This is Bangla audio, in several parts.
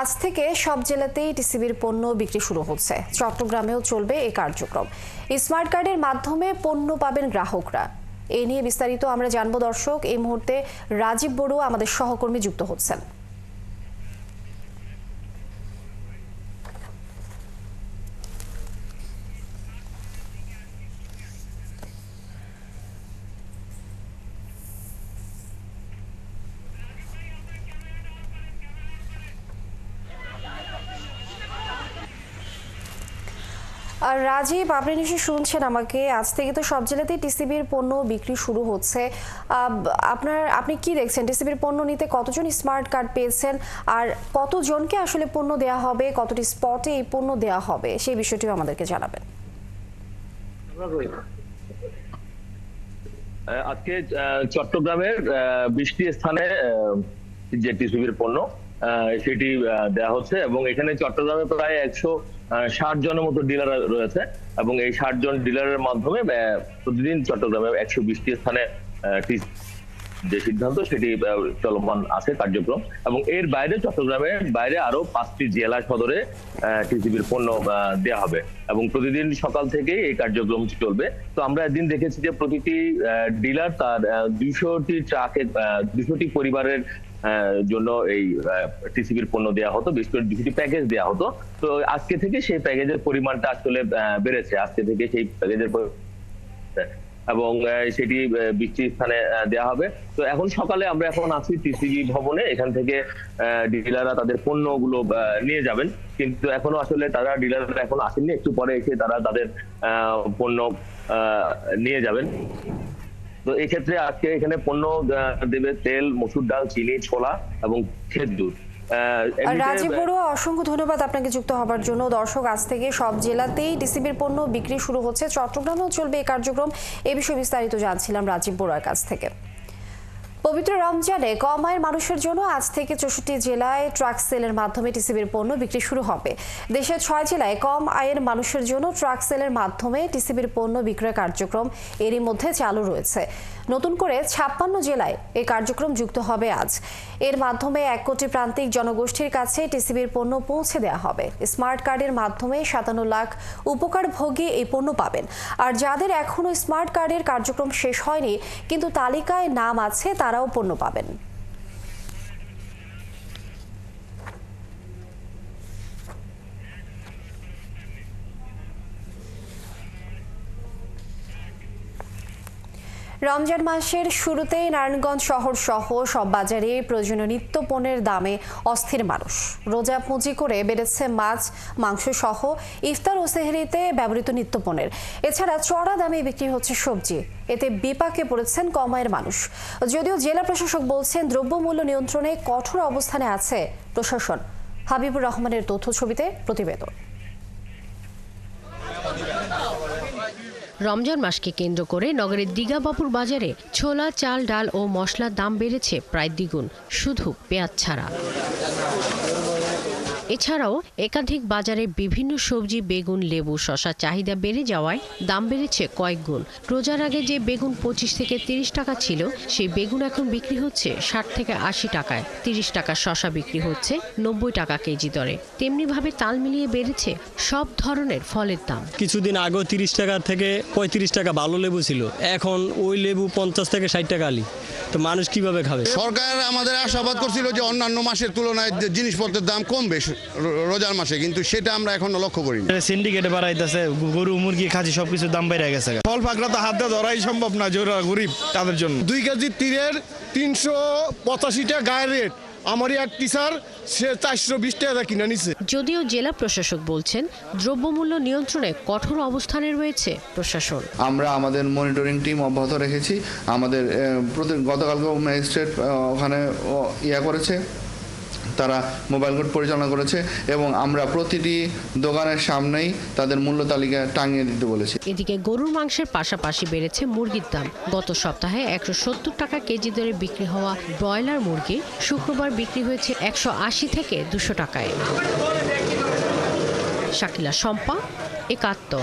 আজ থেকে সব জেলাতেই টিসিবির পণ্য বিক্রি শুরু হচ্ছে। চট্টগ্রামেও চলবে এই কার্যক্রম। স্মার্ট কার্ডের মাধ্যমে পণ্য পাবেন গ্রাহকরা। এ নিয়ে বিস্তারিত আমরা জানবো দর্শক। এই মুহূর্তে রাজীব বড়ুয়া আমাদের সহকর্মী যুক্ত হচ্ছেন। আর রাজীব, আপনি নিশ্চয়ই শুনছেন আমাকে। আজ থেকে তো সব জেলাতেই টিসিবির পণ্য বিক্রি শুরু হচ্ছে। আপনি কি দেখছেন, টিসিবির পণ্য নিতে কতজন স্মার্ট কার্ড পেয়েছেন, আর কতজনকে আসলে পণ্য দেয়া হবে, কতটি স্পটে এই পণ্য দেয়া হবে, সেই বিষয়টিও আমাদেরকে জানাবেন। আজকে চট্টগ্রামের 20টি স্থানে যে টিসিবির পণ্য সেটি দেওয়া হচ্ছে এবং এখানে চট্টগ্রামে প্রায় 160 জনের মতো ডিলার রয়েছে এবং এই 60 জন ডিলারের মাধ্যমে প্রতিদিন চট্টগ্রামে 120টি স্থানে যে সিদ্ধান্ত সেটি চলমান আছে কার্যক্রম। এবং এর বাইরে চট্টগ্রামের বাইরে আরো 5টি জেলা সদরে টিসিবির পণ্য দেওয়া হবে এবং প্রতিদিন সকাল থেকে এই কার্যক্রম চলবে। তো আমরা একদিন দেখেছি যে প্রতিটি ডিলার তার 200টি ট্রাকে 200টি পরিবারের জন্য এই টিসিবির পণ্য দেওয়া হতো, 20টি প্যাকেজ দেওয়া হতো। তো আজকে থেকে সেই প্যাকেজের পরিমাণটা আসলে বেড়েছে। আজকে থেকে সেই প্যাকেজের এবং সেটি 20টি স্থানে দেওয়া হবে। তো এখন সকালে আমরা এখন আছি টিসিবি ভবনে। এখান থেকে ডিলাররা তাদের পণ্যগুলো নিয়ে যাবেন, কিন্তু এখনো আসলে তারা ডিলাররা এখন আসেননি। একটু পরে এসে তারা তাদের পণ্য নিয়ে যাবেন। তো এই ক্ষেত্রে আজকে এখানে পণ্য দেবে তেল, মসুর ডাল, চিনি, ছোলা এবং খেজুর। রাজীব বড়ুয়া, অসংখ্য ধন্যবাদ আপনাকে যুক্ত হবার জন্য। দর্শক, আজ থেকে সব জেলাতেই টিসিবির পণ্য বিক্রি শুরু হচ্ছে। চট্টগ্রামেও চলবে এই কার্যক্রম। এ বিষয়ে বিস্তারিত জানছিলাম রাজীব বড়ুয়ার কাছ থেকে। পবিত্র রমজানে কম আয়ের মানুষের জন্য আজ থেকে 64 জেলায় ট্রাক সেলের মাধ্যমে টিসিবির পণ্য বিক্রি শুরু হবে। দেশের 6 জেলায় কম আয়ের মানুষের জন্য ট্রাক সেলের মাধ্যমে টিসিবির পণ্য বিক্রয় কার্যক্রম এরই মধ্যে চালু রয়েছে। নতুন করে 56 জেলায় এই কার্যক্রম যুক্ত হবে আজ। এর মাধ্যমে 1 কোটি প্রান্তিক জনগোষ্ঠীর কাছে টিসিবির পণ্য পৌঁছে দেওয়া হবে। স্মার্ট কার্ডের মাধ্যমে 57 লাখ উপকারভোগী এই পণ্য পাবেন। আর যাদের এখনো স্মার্ট কার্ডের কার্যক্রম শেষ হয়নি কিন্তু তালিকায় নাম আছে, তারাও পণ্য পাবেন। রমজান মাসের শুরুতেই নারায়ণগঞ্জ শহর সহ সব বাজারে প্রয়োজনীয় নিত্য পণ্যের দামে অস্থির মানুষ। রোজা পুঁজি করে বেড়েছে মাছ, মাংস সহ ইফতার ও সেহরিতে ব্যবহৃত নিত্য পণ্যের। এছাড়া চড়া দামে বিক্রি হচ্ছে সবজি। এতে বিপাকে পড়েছেন কম আয়ের মানুষ। যদিও জেলা প্রশাসক বলছেন দ্রব্যমূল্য নিয়ন্ত্রণে কঠোর অবস্থানে আছে প্রশাসন। হাবিবুর রহমানের তথ্য ছবিতে প্রতিবেদন। রমজান মাসকে কেন্দ্র করে নগরের দিঘাবাবুর বাজারে ছোলা, চাল, ডাল ও মশলার দাম বেড়েছে প্রায় দ্বিগুণ, শুধু পেঁয়াজ ছাড়া। এছাড়াও একাধিক বাজারে বিভিন্ন সবজি, বেগুন, লেবু, শসা চাহিদা বেড়ে যাওয়ায় দাম বেড়েছে কয়েক গুণ। রোজার আগে যে বেগুন 25 থেকে 30 টাকা ছিল, সেই বেগুন এখন বিক্রি হচ্ছে 60 থেকে 80 টাকায়। 30 টাকার শসা বিক্রি হচ্ছে 90 টাকা কেজি দরে। তেমনিভাবে তাল মিলিয়ে বেড়েছে সব ধরনের ফলের দাম। কিছুদিন আগে 30 টাকা থেকে 35 টাকা ভালো লেবু ছিল, এখন ওই লেবু 50 থেকে 60 টাকা আলি। তো মানুষ কিভাবে খাবে? সরকার আমাদের আশাবাদ করছিল যে অন্যান্য মাসের তুলনায় জিনিসপত্রের দাম কমবে রোজার মাসে, কিন্তু সেটা আমরা এখনো লক্ষ্য করিনি। সিন্ডিকেটে বাড়াইতেছে, গরু, মুরগি, খাসি সবকিছু দাম বেড়ে গেছে। ফল ফাকরা তো হাত দিয়ে ধরাই সম্ভব না, যারা গরিব তাদের জন্য। 2 কেজি তীরের 385 টাকা গায়ের রেট। আমারই এক টিচার, সে 420 টাকা কিনে নিছে। যদিও জেলা প্রশাসক বলছেন দ্রব্যমূল্য নিয়ন্ত্রণে কঠোর অবস্থানে রয়েছে প্রশাসন। আমরা আমাদের মনিটরিং টিম অব্যাহত রেখেছি। আমাদের গতকালকে ম্যাজিস্ট্রেট ওখানে করেছে, তারা মোবাইল কোর্ট পরিচালনা করেছে এবং আমরা প্রতিটি দোকানের সামনেই তাদের মূল্য তালিকা টাঙিয়ে দিতে বলেছি। এদিকে গরুর মাংসের পাশাপাশি বেড়েছে মুরগির দাম। গত সপ্তাহে 170 টাকা কেজি দরে বিক্রি হওয়া ব্রয়লার মুরগি শুক্রবার বিক্রি হয়েছে 180 থেকে 200 টাকায়। শাকিলা, শম্পা, 71।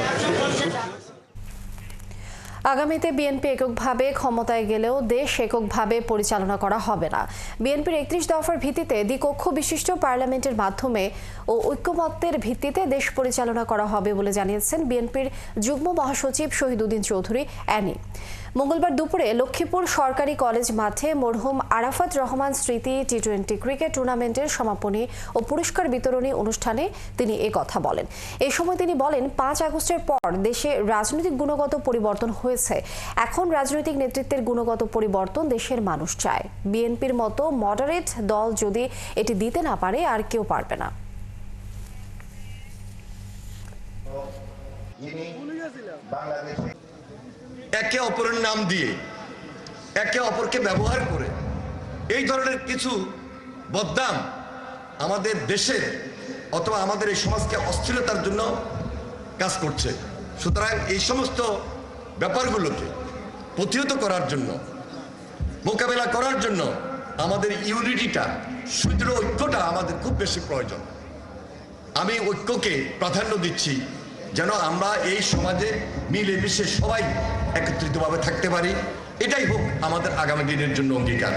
আগামীতে বিএনপি এককভাবে ক্ষমতায় গেলেও দেশ এককভাবে পরিচালনা করা হবে না। বিএনপির ৩১ দফার ভিত্তিতে দ্বিকক্ষ বিশিষ্ট পার্লামেন্টের মাধ্যমে ও ঐক্যমত্যের ভিত্তিতে দেশ পরিচালনা করা হবে বলে জানিয়েছেন বিএনপির যুগ্ম মহাসচিব শহীদউদ্দিন চৌধুরী অ্যানি। মঙ্গলবার দুপুরে লক্ষ্মীপুর সরকারি কলেজ মাঠে মরহুম আরাফাত রহমান স্মৃতি টি-20 ক্রিকেট টুর্নামেন্টের সমাপনী ও পুরস্কার বিতরণী অনুষ্ঠানে তিনি কথা বলেন। এই সময় তিনি বলেন, ৫ আগস্টের পর দেশে রাজনৈতিক গুণগত পরিবর্তন হয়েছে। এখন রাজনৈতিক নেতৃত্বের গুণগত পরিবর্তন দেশের মানুষ চায়। বিএনপির মতো মডারেট দল যদি এটি দিতে না পারে, আর কেউ পারবে না। একে অপরের নাম দিয়ে একে অপরকে ব্যবহার করে এই ধরনের কিছু বদনাম আমাদের দেশের অথবা আমাদের এই সমাজকে অস্থিরতার জন্য কাজ করছে। সুতরাং এই সমস্ত ব্যাপারগুলোকে প্রতিহত করার জন্য, মোকাবেলা করার জন্য আমাদের ইউনিটিটা, সুদৃঢ় ঐক্যটা আমাদের খুব বেশি প্রয়োজন। আমি ঐক্যকে প্রাধান্য দিচ্ছি, যেন আমরা এই সমাজে মিলেমিশে সবাই একত্রিতভাবে থাকতে পারি। এটাই হোক আমাদের আগামী দিনের জন্য অঙ্গীকার।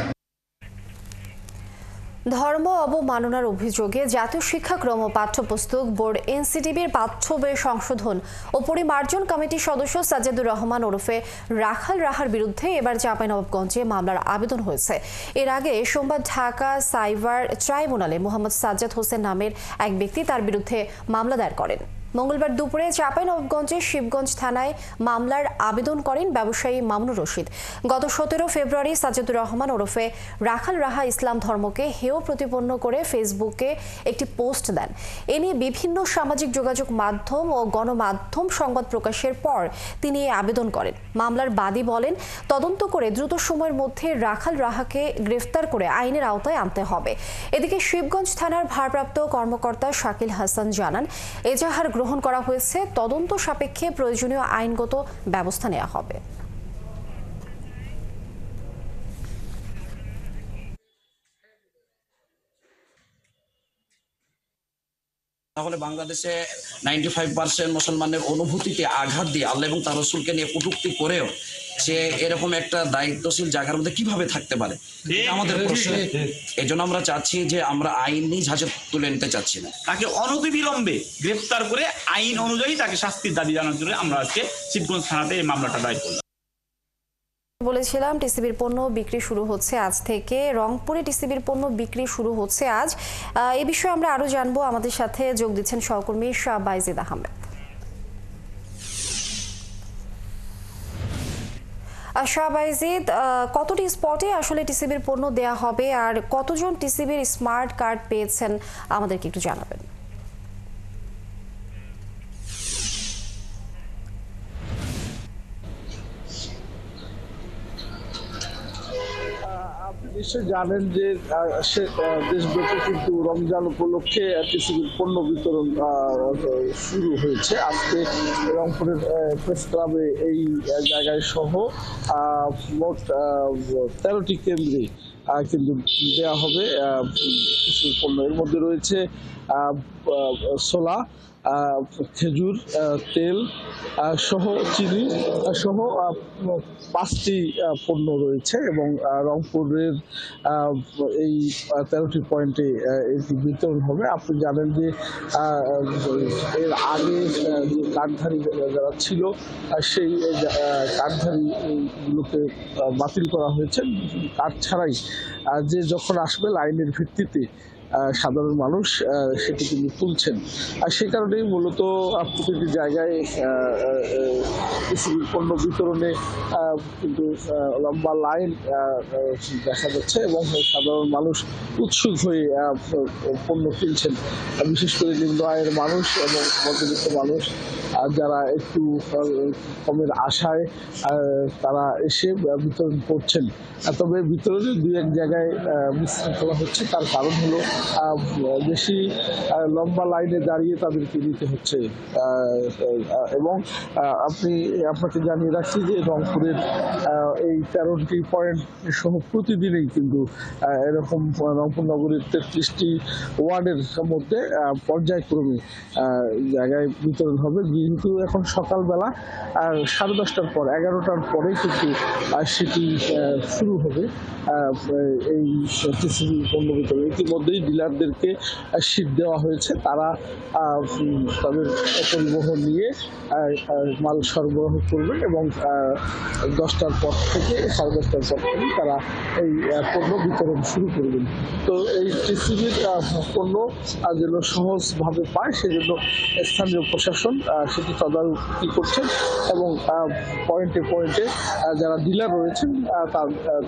ধর্ম অবমাননার অভিযোগে জাতীয় শিক্ষাক্রম ও পাঠ্যপুস্তক বোর্ড এনসিটিবির পাঠ্য বই সংশোধন ও পরিমার্জন কমিটির সদস্য সাজ্জাদুর রহমান ওরফে রাখাল রাহার বিরুদ্ধে এবার চাঁপাইনবাবগঞ্জে মামলার আবেদন হয়েছে। এর আগে সোমবার ঢাকা সাইবার ট্রাইব্যুনালে মোহাম্মদ সাজ্জাদ হোসেন নামের এক ব্যক্তি তার বিরুদ্ধে মামলা দায়ের করেন। মঙ্গলবার দুপুরে চাঁপাইনবাবগঞ্জের শিবগঞ্জ থানায় মামলার আবেদন করেন ব্যবসায়ী মামুনুর রশিদ। গত 17 ফেব্রুয়ারি সাজ্জাদুর রহমান ওরফে রাখাল রাহা ইসলাম ধর্মকে হেয় প্রতিপন্ন করে ফেসবুকে একটি পোস্ট দেন। এ নিয়ে বিভিন্ন সামাজিক যোগাযোগ মাধ্যম ও গণমাধ্যম সংবাদ প্রকাশের পর তিনি এই আবেদন করেন। মামলার বাদী বলেন, তদন্ত করে দ্রুত সময়ের মধ্যে রাখাল রাহাকে গ্রেফতার করে আইনের আওতায় আনতে হবে। এদিকে শিবগঞ্জ থানার ভারপ্রাপ্ত কর্মকর্তা শাকিল হাসান জানান, এজাহার গ্রহণ করা হয়েছে, তদন্ত সাপেক্ষে প্রয়োজনীয় আইনগত ব্যবস্থা নেওয়া হবে। তাহলে বাংলাদেশে 95% মুসলমানের অনুভূতিতে আঘাত দিয়ে আল্লাহ এবং তার রাসূলকে নিয়ে কটূক্তি করেও সে এরকম একটা দায়িত্বশীল জায়গার মধ্যে কিভাবে থাকতে পারে, আমাদের প্রশ্ন। এই জন্য আমরা চাচ্ছি যে আমরা আইন নিজ হাতে তুলে নিতে চাচ্ছি না, তাকে অনতিবিলম্বে গ্রেফতার করে আইন অনুযায়ী তাকে শাস্তির দাবি জানানোর জন্য আমরা আজকে শিবগঞ্জ থানাতে এই মামলাটা দায়ের করলাম। বলেছিলাম টিসিবির পণ্য বিক্রি শুরু হচ্ছে আজ থেকে। রংপুরে টিসিবির পণ্য বিক্রি শুরু হচ্ছে আজ। এ বিষয়ে আমরা আরো জানবো। আমাদের সাথে যোগ দিচ্ছেন সহকর্মী শাহবাইজিদ আহমেদ। শাহবাইজিদ, কতটি স্পটে আসলে টিসিবির পণ্য দেয়া হবে আর কতজন টিসিবির স্মার্ট কার্ড পেয়েছেন আমাদেরকে একটু জানাবেন। নিশ্চয়ই জানেন যে দেশব্যাপী কিন্তু রমজান উপলক্ষে টিসিবির পণ্য বিতরণ শুরু হয়েছে। আজকে রংপুরের প্রেস ক্লাবে এই জায়গায় সহ মোট 13টি কেন্দ্রে কিন্তু দেওয়া হবে টিসিবির পণ্য। এর মধ্যে রয়েছে ছোলা, খেজুর, তেল সহ চিনি সহ 5টি পণ্য রয়েছে এবং রংপুরের এই 13টি পয়েন্টে এটি বিতরণ হবে। আপনি জানেন যে এর আগে যে কার্ডধারী যারা ছিল সেই কার্ডধারীগুলোকে বাতিল করা হয়েছে। কার্ড ছাড়াই যে যখন আসবে লাইনের ভিত্তিতে সাধারণ মানুষ সেটি কিন্তু তুলছেন। আর সে কারণেই মূলত প্রতিটি জায়গায় টিসিবির পণ্য বিতরণে কিন্তু লম্বা লাইন দেখা যাচ্ছে এবং সাধারণ মানুষ উৎসুক হয়ে পণ্য কিনছেন। বিশেষ করে নিম্ন আয়ের মানুষ এবং মধ্যবিত্ত মানুষ যারা একটু কমের আশায় তারা এসে বিতরণ করছেন। তবে বিতরণে 2-1 জায়গায় বিশৃঙ্খলা হচ্ছে। তার কারণ হলো বেশি লম্বা লাইনে দাঁড়িয়ে তাদেরকে নিতে হচ্ছে। এবং আপনাকে জানিয়ে রাখছি যে রংপুরের এই 13টি পয়েন্ট সহ প্রতিদিনই কিন্তু এরকম রংপুর নগরীর 33টি ওয়ার্ডের মধ্যে পর্যায়ক্রমে জায়গায় বিতরণ হবে। যেহেতু এখন সকালবেলা 10:30টার পর 11টার পরে কিন্তু সেটি শুরু হবে এই টিসিবি পণ্য বিতরণ। ইতিমধ্যেই ডিলারদেরকে শীট দেওয়া হয়েছে, তারা তাদের পরিবহন নিয়ে মাল সরবরাহ করবেন এবং 10টার পর থেকে 10:30টার পর থেকে তারা এই পণ্য বিতরণ শুরু করবেন। তো এই টিসিবির পণ্য যেন সহজভাবে পায় সেজন্য স্থানীয় প্রশাসন সেটি তদারকি করছেন এবং পয়েন্টে পয়েন্টে যারা ডিলার রয়েছেন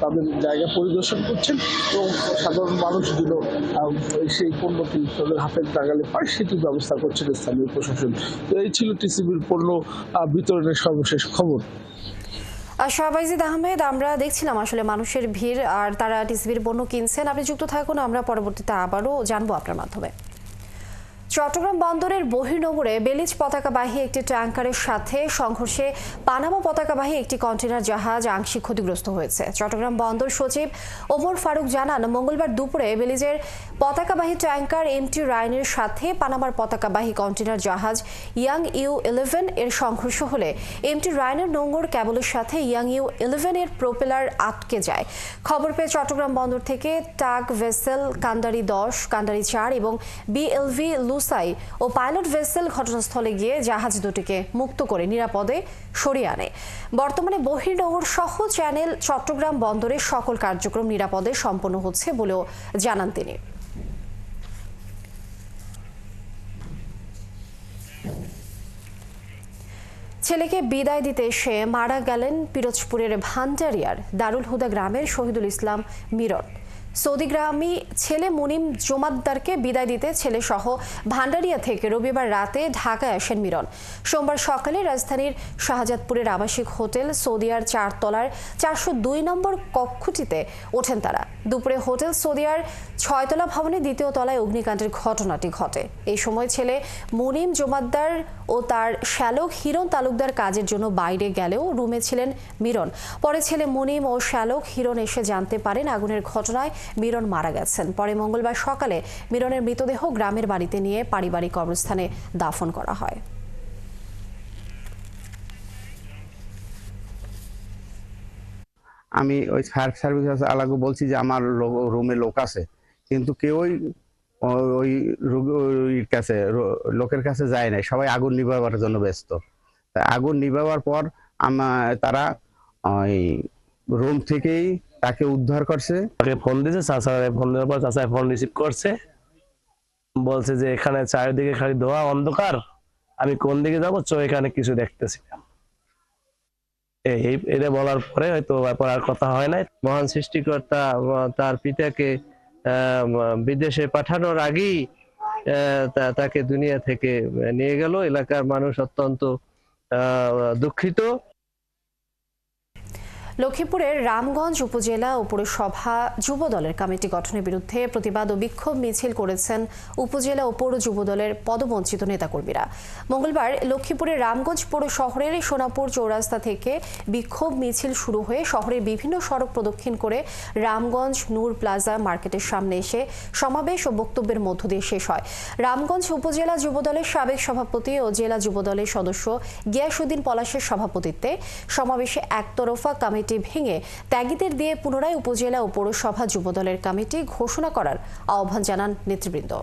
তাদের জায়গা পরিদর্শন করছেন এবং সাধারণ মানুষগুলো সেই পণ্যটি তাদের হাতের নাগালে পায় সেটির ব্যবস্থা করছেন স্থানীয় প্রশাসন। তো এই ছিল টিসিবির পণ্য বিতরণের সর্বশেষ খবর। শাহবাইজিদ আহমেদ, আমরা দেখছিলাম আসলে মানুষের ভিড় আর তারা টিসিবির পণ্য কিনছেন। আপনি যুক্ত থাকুন, আমরা পরবর্তীতে আবারও জানবো আপনার মাধ্যমে। চট্টগ্রাম বন্দরের বহির্নোঙরে বেলিজ পতাকাবাহী একটি ট্যাঙ্কারের সাথে সংঘর্ষে পানামা পতাকাবাহী একটি কন্টেনার জাহাজ আংশিক ক্ষতিগ্রস্ত হয়েছে। চট্টগ্রাম বন্দর সচিব ওমর ফারুক জানান, মঙ্গলবার দুপুরে বেলিজের পতাকাবাহী ট্যাঙ্কার এমটি রাইনের সাথে পানামার পতাকাবাহী কন্টেনার জাহাজ ইয়াং ইউ-11 এর সংঘর্ষ হলে এমটি রাইনের নোঙর ক্যাবলের সাথে ইয়াং ইউ-11 এর প্রোপেলার আটকে যায়। খবর পেয়ে চট্টগ্রাম বন্দর থেকে টাগ ভেসেল কান্ডারি 10, কান্ডারি 4 এবং বিএলভি লুসাই ও পাইলট ভেসেল ঘটনাস্থলে গিয়ে জাহাজ দুটিকে মুক্ত করে নিরাপদে সরিয়ে আনে। বর্তমানে বহির্নোঙর সহ চ্যানেল চট্টগ্রাম বন্দরের সকল কার্যক্রম নিরাপদে সম্পন্ন হচ্ছে বলেও জানান তিনি। ছেলেকে বিদায় দিতে এসে মারা গেলেন পিরোজপুরের ভান্ডারিয়ার দারুল হুদা গ্রামের শহীদুল ইসলাম মিরন। সৌদিগ্রামী ছেলে মুনিম জোমাদ্দারকে বিদায় দিতে ছেলে সহ ভান্ডারিয়া থেকে রবিবার রাতে ঢাকায় আসেন মিরন। সোমবার সকালে রাজধানীর শাহজাদপুরের আবাসিক হোটেল সৌদিয়ার 4 তলার 402 নম্বর কক্ষটিতে ওঠেন তারা। দুপুরে হোটেল সৌদিয়ার 6 তলা ভবনের 2য় তলায় অগ্নিকাণ্ডের ঘটনাটি ঘটে। এই সময় ছেলে মুনিম জোমাদ্দার ও তার শ্যালক হিরণ তালুকদার কাজের জন্য বাইরে গেলেও রুমে ছিলেন মিরন। পরে ছেলে মুনিম ও শ্যালক হিরণ এসে জানতে পারেন আগুনের ঘটনায় মিরন মারা গেছেন। পরে মঙ্গলবার সকালে মিরনের মৃতদেহ গ্রামের বাড়িতে নিয়ে পারিবারিক কবরস্থানে দাফন করা হয়। আমি ওই ফায়ার সার্ভিস আলাগো বলছি যে আমার রুমে লোক আছে, কিন্তু কেউই ওই কাছে লোকের কাছে যায় নাই, সবাই আগুন নিভাবার জন্য ব্যস্ত। আগুন নিভাবার পর তারা ওই রুম থেকেই তাকে উদ্ধার করছে। তাকে ফোন দিয়েছে, চাচা ফোন দেওয়ার পর চাচা ফোন রিসিভ করছে, বলছে যে এখানে চারিদিকে খালি ধোয়া অন্ধকার, আমি কোন দিকে যাবো, এখানে কিছু দেখতেছি। এটা বলার পরে হয়তো আর কথা হয় নাই। মহান সৃষ্টিকর্তা তার পিতাকে বিদেশে পাঠানোর আগেই তাকে দুনিয়া থেকে নিয়ে গেল। এলাকার মানুষ অত্যন্ত দুঃখিত। লক্ষ্মীপুরের রামগঞ্জ উপজেলা ও পৌরসভা যুব দলের কমিটি গঠনের বিরুদ্ধে প্রতিবাদ ও বিক্ষোভ মিছিল করেছেন উপজেলা ও পৌর যুব দলের পদবঞ্চিত নেতাকর্মীরা। মঙ্গলবার লক্ষ্মীপুরের রামগঞ্জ পৌর শহরের সোনাপুর চৌরাস্তা থেকে বিক্ষোভ মিছিল শুরু হয়ে শহরের বিভিন্ন সড়ক প্রদক্ষিণ করে রামগঞ্জ নূর প্লাজা মার্কেটের সামনে এসে সমাবেশ ও বক্তব্যের মধ্য দিয়ে শেষ হয়। রামগঞ্জ উপজেলা যুব দলের সাবেক সভাপতি ও জেলা যুব দলের সদস্য গিয়াসউদ্দিন পলাশের সভাপতিত্বে সমাবেশে একতরফা কমিটি ভেঙে ত্যাগীদের দিয়ে পুনরায় উপজেলা ও পৌরসভা যুবদলের কমিটি ঘোষণা করার আহ্বান জানান নেতৃবৃন্দ।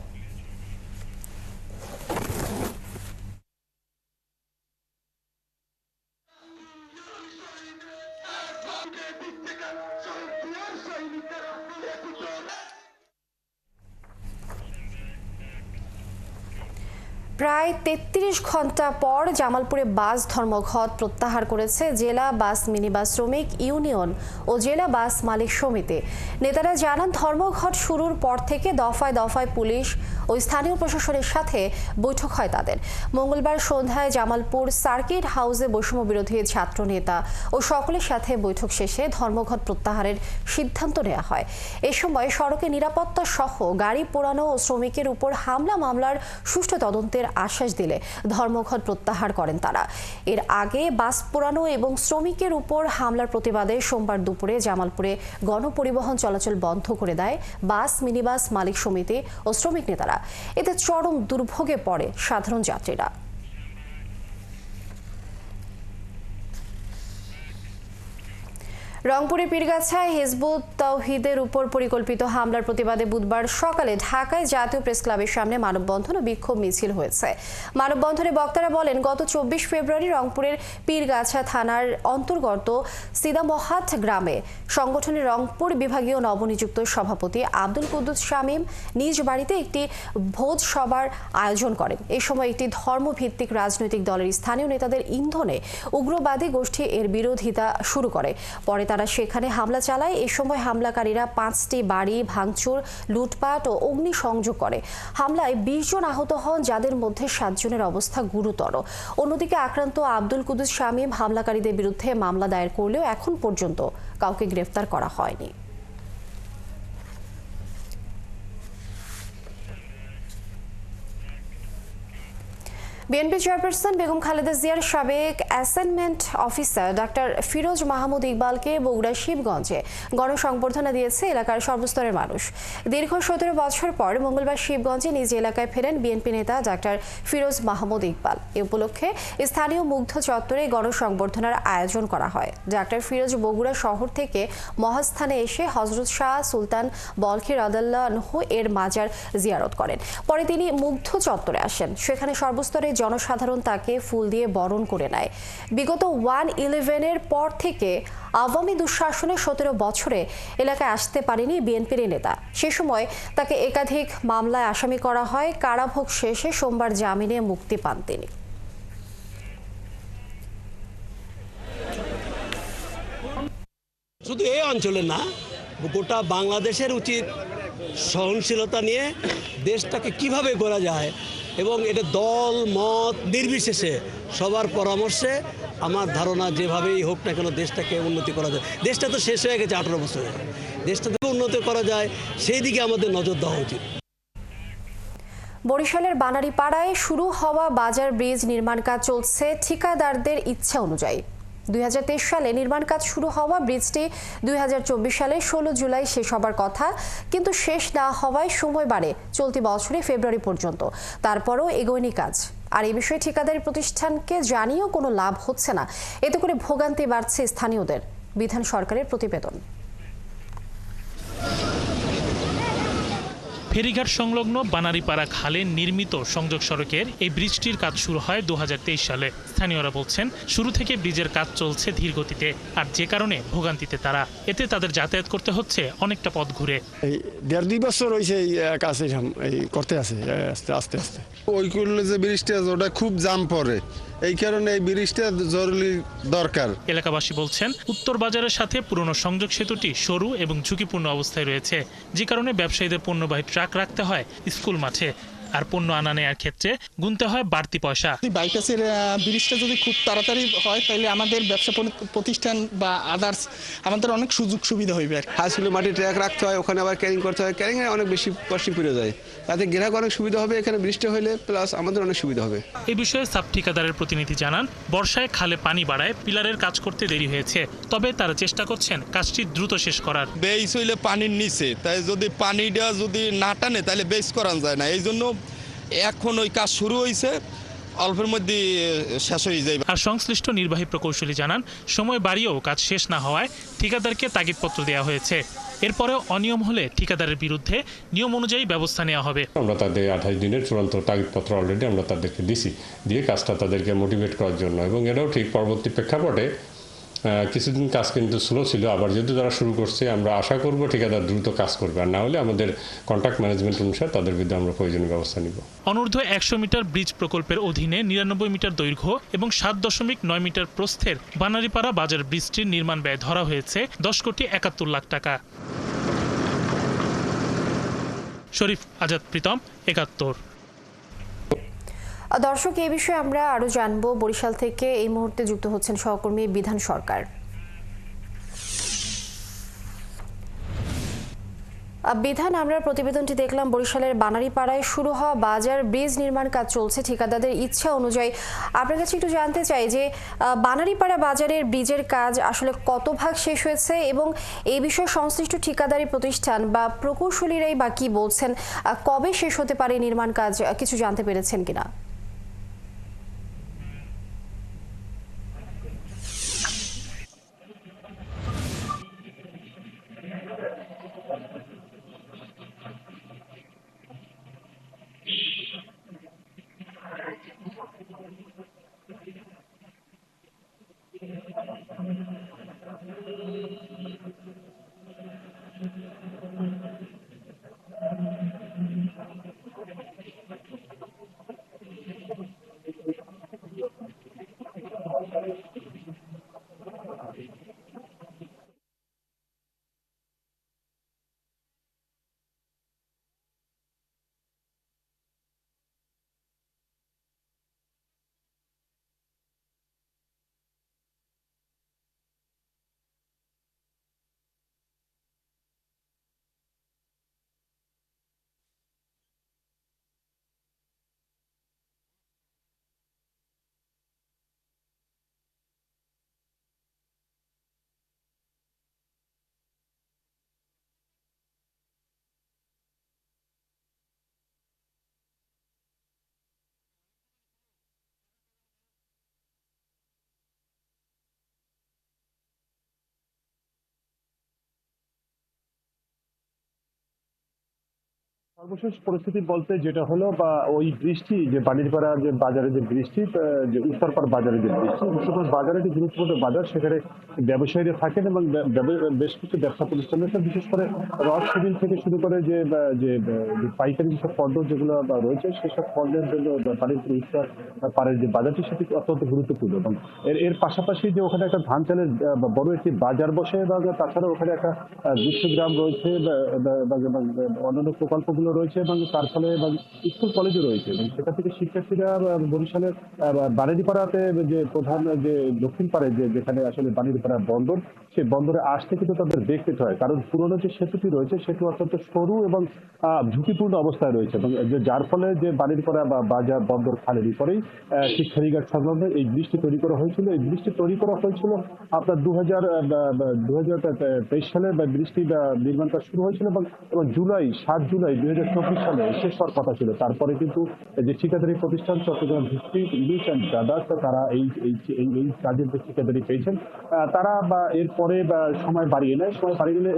প্রায় 33 ঘন্টা পর জামালপুরে বাস ধর্মঘট প্রত্যাহার করেছে জেলা বাস মিনিবাস শ্রমিক ইউনিয়ন ও জেলা বাস মালিক সমিতি। নেতারা জানান, ধর্মঘট শুরুর পর থেকে দফায় দফায় পুলিশ ও স্থানীয় প্রশাসনের সাথে বৈঠক হয় তাদের। মঙ্গলবার সন্ধ্যায় জামালপুর সার্কিট হাউসে বৈষম্য বিরোধী ছাত্র নেতা ও সকলের সাথে বৈঠক শেষে ধর্মঘট প্রত্যাহারের সিদ্ধান্ত নেওয়া হয়। এ সময় সড়কে নিরাপত্তা সহ গাড়ি পোড়ানো ও শ্রমিকের উপর হামলা মামলার সুষ্ঠু তদন্তের আশ্বাস দিলে ধর্মঘট প্রত্যাহার করেন তারা। এর আগে বাস পোড়ানো এবং শ্রমিকের উপর হামলার প্রতিবাদে সোমবার দুপুরে জামালপুরে গণপরিবহন চলাচল বন্ধ করে দেয় বাস, মিনিবাস মালিক সমিতি ও শ্রমিক নেতারা। এতে চরম দুর্ভোগে পড়ে সাধারণ যাত্রীরা। রংপুরের পীরগাছায় হিজবুত তাওহীদের উপর পরিকল্পিত হামলার প্রতিবাদে বুধবার সকালে ঢাকায় জাতীয় প্রেস ক্লাবের সামনে মানববন্ধন ও বিক্ষোভ মিছিল হয়েছে। মানববন্ধনে বক্তারা বলেন, গত 24 ফেব্রুয়ারি রংপুরের পীরগাছা থানার অন্তর্গত সিদামহাট গ্রামে সংগঠনের রংপুর বিভাগীয় নবনিযুক্ত সভাপতি আব্দুল কুদ্দুস শামীম নিজ বাড়িতে একটি ভোজ সভার আয়োজন করেন। এই সময় একটি ধর্মভিত্তিক রাজনৈতিক দলের স্থানীয় নেতাদের ইন্ধনে উগ্রবাদী গোষ্ঠী এর বিরোধিতা শুরু করে। পরে তারা সেখানে হামলা চালায়। এই সময় হামলাকারীরা 5টি বাড়ি ভাঙচুর, লুটপাট ও অগ্নিসংযোগ করে। হামলায় 20 জন আহত হন, যাদের মধ্যে 7 জনের অবস্থা গুরুতর। অন্যদিকে আক্রান্ত আব্দুল কুদ্দুস শামীম হামলাকারীদের বিরুদ্ধে মামলা দায়ের করলেও এখন পর্যন্ত কাউকে গ্রেফতার করা হয়নি। বিএনপি চেয়ারপারসন বেগম খালেদা জিয়ার সাবেক assignment officer doctor Firoz Mahmud ইকবালকে বগুড়া শিবগঞ্জে গণসংবর্ধনা দিয়েছে এলাকার সর্বস্তরের মানুষ। দীর্ঘ 17 বছর পর মঙ্গলবার শিবগঞ্জে নিজ এলাকায় ফেরেন বিএনপি নেতা ডাক্তার ফিরোজ মাহমুদ ইকবাল। এ উপলক্ষে স্থানীয় মুগ্ধ চত্বরে গণসংবর্ধনার আয়োজন করা হয়। ডাক্তার ফিরোজ বগুড়া শহর থেকে মহাস্থানে এসে হযরত শাহ সুলতান বলখি রাদিয়াল্লাহু আনহু এর মাজার জিয়ারত করেন। পরে তিনি মুগ্ধ চত্বরে আসেন। সেখানে সর্বস্তরে জনসাধারণ তাকে ফুল দিয়ে বরণ করে নেয়। বিগত 1/11-এর পর থেকে আওয়ামী দুঃশাসনে 17 বছরে এলাকায় আসতে পারেনি বিএনপির নেতা। সে সময় তাকে একাধিক মামলায় আসামি করা হয়। কারাভোগ শেষে সোমবার জামিনে মুক্তি পান তিনি। শুধু এই অঞ্চলে না, গোটা বাংলাদেশের উচিত সহনশীলতা নিয়ে দেশটাকে কিভাবে গড়া যায় এবং এটা দল মত নির্বিশেষে সবার পরামর্শে আমার ধারণা যেভাবেই হোক না কেন দেশটাকে উন্নতি করা যায়। দেশটা তো শেষ হয়ে গেছে 18 বছরে, দেশটাকে উন্নতি করা যায় সেই দিকে আমাদের নজর দেওয়া উচিত। বরিশালের বানারীপাড়ায় শুরু হওয়া বাজার ব্রিজ নির্মাণ কাজ চলছে ঠিকাদারদের ইচ্ছা অনুযায়ী। 2023 সালে নির্মাণ কাজ শুরু হওয়া ব্রিজটি 2024 সালে 16 জুলাই শেষ হবার কথা, কিন্তু শেষ না হওয়ায় সময় বাড়ে চলতি বছরে ফেব্রুয়ারি পর্যন্ত। তারপরও এগোয়নি কাজ। আর এই বিষয়ে ঠিকাদারি প্রতিষ্ঠানকে জানিয়েও কোনো লাভ হচ্ছে না। এতে করে ভোগান্তি বাড়ছে স্থানীয়দের। বিধান সরকারের প্রতিবেদন। ফেরিঘাট সংলগ্ন বানারীপাড়া খালে নির্মিত সংযোগ সড়কের এই ব্রিজটির কাজ শুরু হয় 2023 সালে। স্থানীয়রা বলছেন, শুরু থেকে ব্রিজের কাজ চলছে ধীর গতিতে, আর যে কারণে ভোগান্তিতে তারা। এতে তাদের যাতায়াত করতে হচ্ছে অনেকটা পথ ঘুরে। এই 1.5-2 বছর হয়েছে এই কাজ এই করতে আছে আস্তে আস্তে। ওই করলে যে ব্রিজটা ওটা খুব জাম পড়ে, এই কারণে এই ব্রিজটা জরুরি দরকার। এলাকাবাসী বলছেন, উত্তর বাজারের সাথে পুরনো সংযোগ সেতুটি সরু এবং ঝুঁকিপূর্ণ অবস্থায় রয়েছে, যে কারণে ব্যবসায়ীদের পণ্যবাহী ট্রাক রাখতে হয় স্কুল মাঠে, আর পণ্য আনা নেওয়ার ক্ষেত্রে গুনতে হয় বাড়তি পয়সা। বাইপাসের ব্রিজটা যদি খুব তাড়াতাড়ি হয় তাহলে আমাদের ব্যবসা প্রতিষ্ঠান বা আদার্স আমাদের অনেক সুযোগ সুবিধা হইবে। হাই স্কুলের মাটি ট্র্যাক রাখতে হয়, ওখানে আবার ক্যারিং করতে হয়, ক্যারিং এ অনেক বেশি কষ্ট পড়ে যায়। তাতে গ্রাহক অনেক সুবিধা হবে, এখানে বৃষ্টি হলে প্লাস আমাদের অনেক সুবিধা হবে। এই বিষয়ে সাব ঠিকাদারের প্রতিনিধি জানান, বর্ষায় খালে পানি বাড়ায় পিলারের কাজ করতে দেরি হয়েছে, তবে তারা চেষ্টা করছেন কাজটি দ্রুত শেষ করার। বেস হইলে পানির নিচে, তাই যদি পানিটা যদি না টানে তাহলে বেস করা যায় না। এই জন্য এখন ওই কাজ শুরু হয়েছে, অল্পের মধ্যে শেষ হয়ে যায়। আর সংশ্লিষ্ট নির্বাহী প্রকৌশলী জানান, সময় বাড়িয়েও কাজ শেষ না হওয়ায় ঠিকাদারকে তাগিদপত্র দেওয়া হয়েছে। এরপরেও অনিয়ম হলে ঠিকাদারের বিরুদ্ধে নিয়ম অনুযায়ী ব্যবস্থা নেওয়া হবে। আমরা তাদের 28 দিনের চূড়ান্ত তাগিদপত্র অলরেডি আমরা তাদেরকে দিছি, দিয়ে কাজটা তাদেরকে মোটিভেট করার জন্য। এবং এটাও ঠিক, পরবর্তী প্রেক্ষাপটে কিছুদিন কাজ কিন্তু স্লো ছিল, আবার যেহেতু তারা শুরু করছে আমরা আশা করব ঠিকাদার দ্রুত কাজ করবে, আর না হলে আমাদের কন্ট্রাক্ট ম্যানেজমেন্ট অনুসারে তাদের বিরুদ্ধে আমরা প্রয়োজনীয় ব্যবস্থা নিব। অনূর্ধ্ব 100 মিটার ব্রিজ প্রকল্পের অধীনে 99 মিটার দৈর্ঘ্য এবং 7.9 মিটার প্রস্থের বানারীপাড়া বাজার ব্রিজটির নির্মাণ ব্যয় ধরা হয়েছে 10 কোটি 71 লাখ টাকা। শরীফ আজাদ প্রীতম, ৭১। দর্শক, এই বিষয়ে আমরা আরো জানবো। বরিশাল থেকে এই মুহূর্তে যুক্ত হচ্ছেন সহকর্মী বিধান সরকার। বিধান, আমরা প্রতিবেদনটি দেখলাম বরিশালের বানারীপাড়ায় শুরু হওয়া বাজার ব্রিজ নির্মাণ কাজ চলছে ঠিকাদারদের ইচ্ছা অনুযায়ী। আপনার কাছে একটু জানতে চাই যে বানারীপাড়া বাজারের ব্রিজের কাজ আসলে কত ভাগ শেষ হয়েছে এবং এই বিষয়ে সংশ্লিষ্ট ঠিকাদারি প্রতিষ্ঠান বা প্রকৌশলীরাই বা কি বলছেন, কবে শেষ হতে পারে নির্মাণ কাজ, কিছু জানতে পেরেছেন কিনা? সর্বশেষ পরিস্থিতি বলতে যেটা হলো বা ওই বৃষ্টি যে বাণীরপাড়া যে বাজারে যে বৃষ্টি, যে উত্তরপাড় বাজারে যে বৃষ্টি, উত্তরপাড় বাজারে একটি গুরুত্বপূর্ণ বাজার, সেখানে ব্যবসায়ীরা থাকেন এবং বেশ কিছু ব্যবসা প্রতিষ্ঠান রয়েছে, বিশেষ করে রড সেদিন থেকে শুরু করে যে পাইকারি যেসব পণ্য যেগুলো রয়েছে সেসব পণ্যের জন্য বাণীরপুর উত্তর পাড়ের যে বাজারটি সেটি অত্যন্ত গুরুত্বপূর্ণ। এবং এর পাশাপাশি যে ওখানে একটা ধান চালের বড় একটি বাজার বসে এবং তাছাড়া ওখানে একটা বিশ্বগ্রাম রয়েছে, অন্যান্য প্রকল্পগুলো রয়েছে এবং তার ফলে স্কুল কলেজও রয়েছে এবং সেটা থেকে শিক্ষার্থীরা বরিশালের বানারীপাড়াতে যে প্রধান যে দক্ষিণ পাড়ে যেখানে আসলে বানারীপাড়া বন্দর, সেই বন্দরে আসতে কিন্তু তাদের বেগ পেতে হয়, কারণ পুরোনো যে সেতুটি রয়েছে সেটি অত্যন্ত সরু এবং ঝুঁকিপূর্ণ অবস্থায় রয়েছে এবং যার ফলে যে বানারীপাড়া বা বাজার বন্দর খালের উপরেই ঠিক ফেরিঘাট সংলগ্ন এই ব্রিজটি তৈরি করা হয়েছিল। এই ব্রিজটি তৈরি করা হয়েছিল আপনার 2023 সালে ব্রিজটি নির্মাণ কাজ শুরু হয়েছিল এবং 7 জুলাই 2024 সালে শেষ হওয়ার কথা ছিল। তারপরে কিন্তু যে ঠিকাদারি প্রতিষ্ঠান চট্টগ্রাম ভিত্তিক ইলিশ অ্যান্ড ব্রাদার্স, তারা এই কাজের যে ঠিকাদারি পেয়েছেন তারা এরপরে সময় বাড়িয়ে নেয়। সময় বাড়িয়ে নিলে